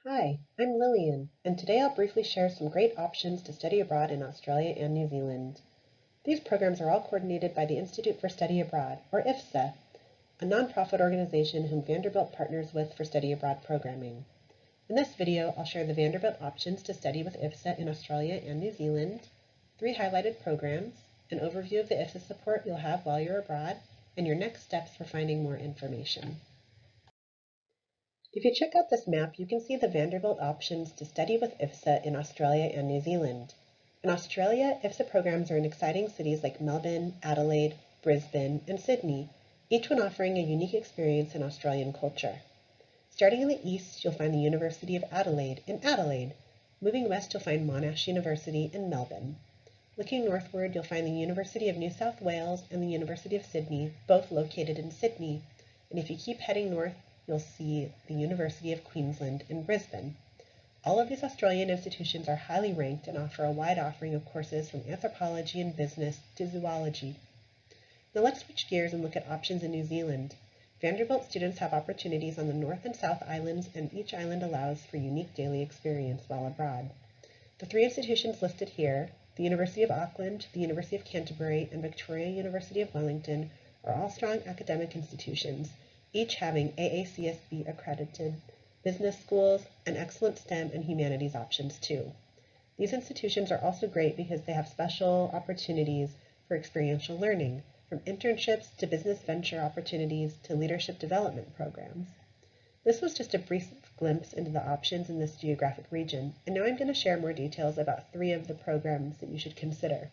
Hi, I'm Lillian, and today I'll briefly share some great options to study abroad in Australia and New Zealand. These programs are all coordinated by the Institute for Study Abroad, or IFSA, a nonprofit organization whom Vanderbilt partners with for study abroad programming. In this video, I'll share the Vanderbilt options to study with IFSA in Australia and New Zealand, 3 highlighted programs, an overview of the IFSA support you'll have while you're abroad, and your next steps for finding more information. If you check out this map, you can see the Vanderbilt options to study with IFSA in Australia and New Zealand. In Australia, IFSA programs are in exciting cities like Melbourne, Adelaide, Brisbane, and Sydney, each one offering a unique experience in Australian culture. Starting in the east, you'll find the University of Adelaide in Adelaide. Moving west, you'll find Monash University in Melbourne. Looking northward, you'll find the University of New South Wales and the University of Sydney, both located in Sydney. And if you keep heading north, you'll see the University of Queensland in Brisbane. All of these Australian institutions are highly ranked and offer a wide offering of courses from anthropology and business to zoology. Now let's switch gears and look at options in New Zealand. Vanderbilt students have opportunities on the North and South Islands, and each island allows for unique daily experience while abroad. The 3 institutions listed here, the University of Auckland, the University of Canterbury, and Victoria University of Wellington, are all strong academic institutions, each having AACSB accredited business schools and excellent STEM and humanities options too. These institutions are also great because they have special opportunities for experiential learning, from internships to business venture opportunities to leadership development programs. This was just a brief glimpse into the options in this geographic region, and now I'm going to share more details about 3 of the programs that you should consider: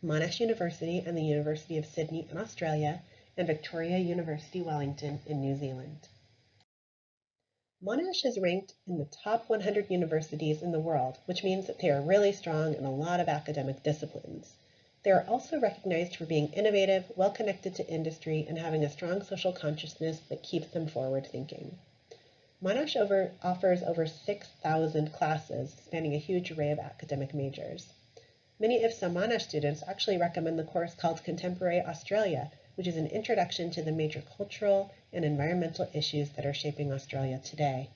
Monash University and the University of Sydney in Australia, and Victoria University Wellington in New Zealand. Monash is ranked in the top 100 universities in the world, which means that they are really strong in a lot of academic disciplines. They are also recognized for being innovative, well-connected to industry, and having a strong social consciousness that keeps them forward-thinking. Monash offers over 6,000 classes, spanning a huge array of academic majors. Many IFSA Monash students actually recommend the course called Contemporary Australia, which is an introduction to the major cultural and environmental issues that are shaping Australia today.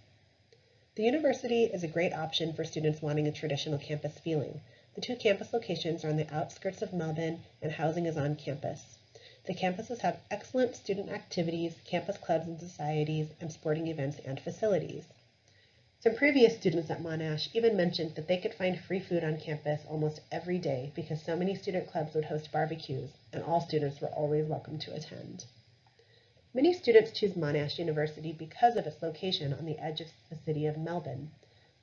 The university is a great option for students wanting a traditional campus feeling. The 2 campus locations are on the outskirts of Melbourne, and housing is on campus. The campuses have excellent student activities, campus clubs and societies, and sporting events and facilities. Some previous students at Monash even mentioned that they could find free food on campus almost every day because so many student clubs would host barbecues, and all students were always welcome to attend. Many students choose Monash University because of its location on the edge of the city of Melbourne.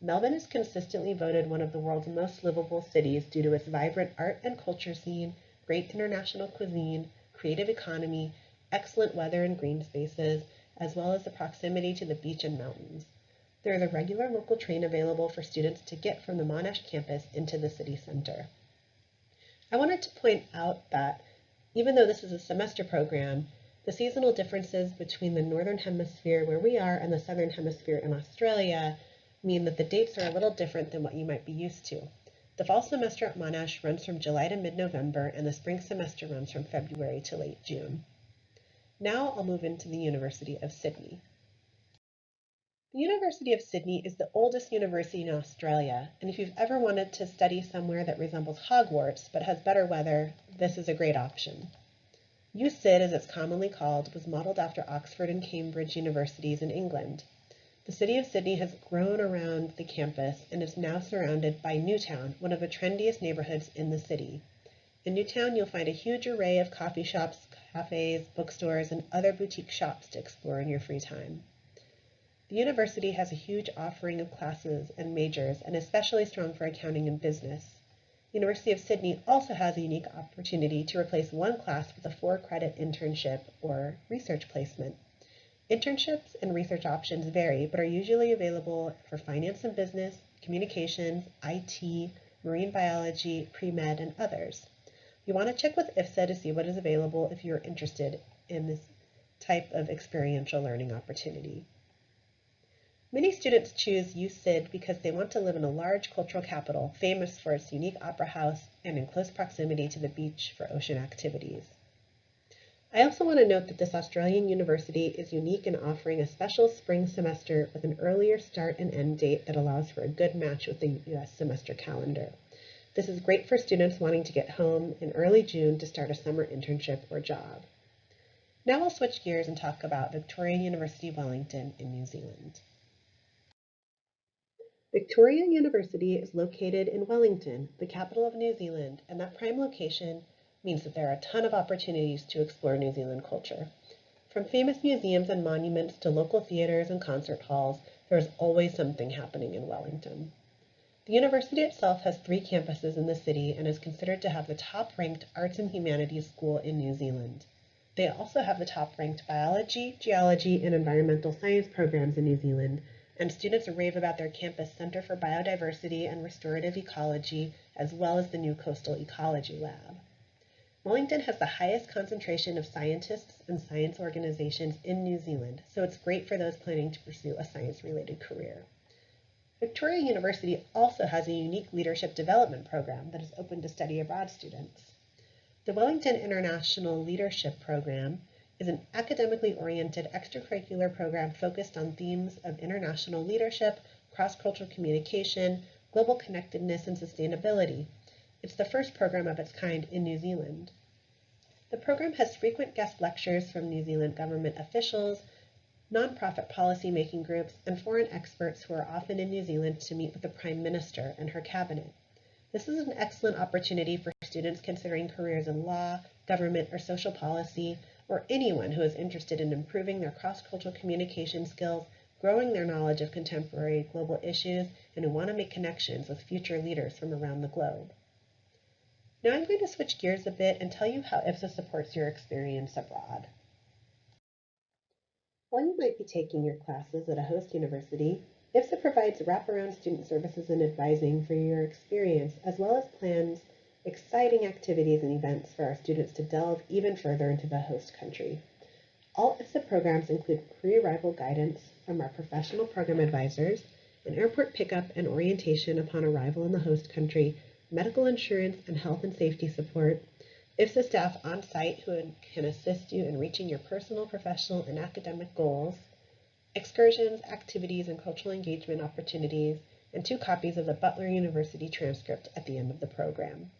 Melbourne is consistently voted one of the world's most livable cities due to its vibrant art and culture scene, great international cuisine, creative economy, excellent weather and green spaces, as well as the proximity to the beach and mountains. There is a regular local train available for students to get from the Monash campus into the city center. I wanted to point out that even though this is a semester program, the seasonal differences between the Northern Hemisphere where we are and the Southern Hemisphere in Australia mean that the dates are a little different than what you might be used to. The fall semester at Monash runs from July to mid-November, and the spring semester runs from February to late June. Now I'll move into the University of Sydney. The University of Sydney is the oldest university in Australia, and if you've ever wanted to study somewhere that resembles Hogwarts but has better weather, this is a great option. USyd, as it's commonly called, was modeled after Oxford and Cambridge universities in England. The city of Sydney has grown around the campus and is now surrounded by Newtown, one of the trendiest neighborhoods in the city. In Newtown, you'll find a huge array of coffee shops, cafes, bookstores, and other boutique shops to explore in your free time. The university has a huge offering of classes and majors, and is especially strong for accounting and business. The University of Sydney also has a unique opportunity to replace one class with a 4-credit internship or research placement. Internships and research options vary, but are usually available for finance and business, communications, IT, marine biology, pre-med, and others. You want to check with IFSA to see what is available if you're interested in this type of experiential learning opportunity. Many students choose USyd because they want to live in a large cultural capital famous for its unique opera house and in close proximity to the beach for ocean activities. I also want to note that this Australian university is unique in offering a special spring semester with an earlier start and end date that allows for a good match with the US semester calendar. This is great for students wanting to get home in early June to start a summer internship or job. Now I'll switch gears and talk about Victoria University Wellington in New Zealand. Victoria University is located in Wellington, the capital of New Zealand, and that prime location means that there are a ton of opportunities to explore New Zealand culture. From famous museums and monuments to local theaters and concert halls, there is always something happening in Wellington. The university itself has 3 campuses in the city and is considered to have the top-ranked arts and humanities school in New Zealand. They also have the top-ranked biology, geology, and environmental science programs in New Zealand, and students rave about their campus Center for Biodiversity and Restorative Ecology, as well as the new Coastal Ecology Lab. Wellington has the highest concentration of scientists and science organizations in New Zealand, so it's great for those planning to pursue a science-related career. Victoria University also has a unique leadership development program that is open to study abroad students. The Wellington International Leadership Program is an academically oriented extracurricular program focused on themes of international leadership, cross-cultural communication, global connectedness, and sustainability. It's the first program of its kind in New Zealand. The program has frequent guest lectures from New Zealand government officials, nonprofit policy-making groups, and foreign experts who are often in New Zealand to meet with the Prime Minister and her cabinet. This is an excellent opportunity for students considering careers in law, government, or social policy, or anyone who is interested in improving their cross-cultural communication skills, growing their knowledge of contemporary global issues, and who want to make connections with future leaders from around the globe. Now I'm going to switch gears a bit and tell you how IFSA supports your experience abroad. While you might be taking your classes at a host university, IFSA provides wraparound student services and advising for your experience, as well as plans exciting activities and events for our students to delve even further into the host country. All IFSA programs include pre-arrival guidance from our professional program advisors, an airport pickup and orientation upon arrival in the host country, medical insurance and health and safety support, IFSA staff on site who can assist you in reaching your personal, professional, and academic goals, excursions, activities, and cultural engagement opportunities, and 2 copies of the Butler University transcript at the end of the program.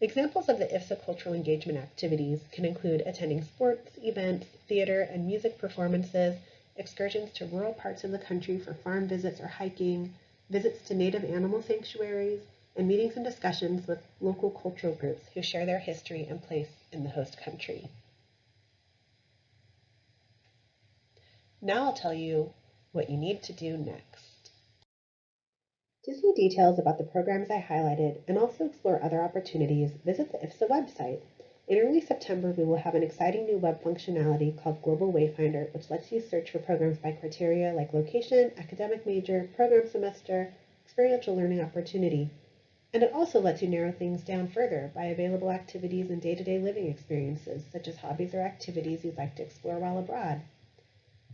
Examples of the IFSA cultural engagement activities can include attending sports, events, theater, and music performances, excursions to rural parts of the country for farm visits or hiking, visits to native animal sanctuaries, and meetings and discussions with local cultural groups who share their history and place in the host country. Now I'll tell you what you need to do next. To see details about the programs I highlighted and also explore other opportunities, visit the IFSA website. In early September, we will have an exciting new web functionality called Global Wayfinder, which lets you search for programs by criteria like location, academic major, program semester, experiential learning opportunity. And it also lets you narrow things down further by available activities and day-to-day living experiences, such as hobbies or activities you'd like to explore while abroad.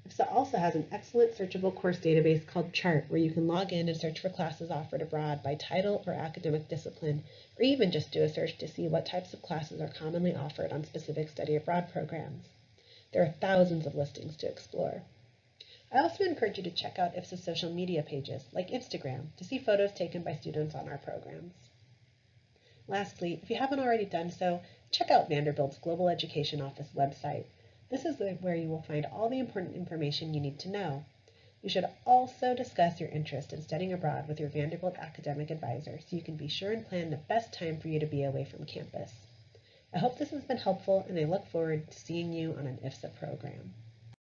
IFSA also has an excellent searchable course database called Chart, where you can log in and search for classes offered abroad by title or academic discipline, or even just do a search to see what types of classes are commonly offered on specific study abroad programs. There are thousands of listings to explore. I also encourage you to check out IFSA's social media pages, like Instagram, to see photos taken by students on our programs. Lastly, if you haven't already done so, check out Vanderbilt's Global Education Office website. This is where you will find all the important information you need to know. You should also discuss your interest in studying abroad with your Vanderbilt academic advisor so you can be sure and plan the best time for you to be away from campus. I hope this has been helpful, and I look forward to seeing you on an IFSA program.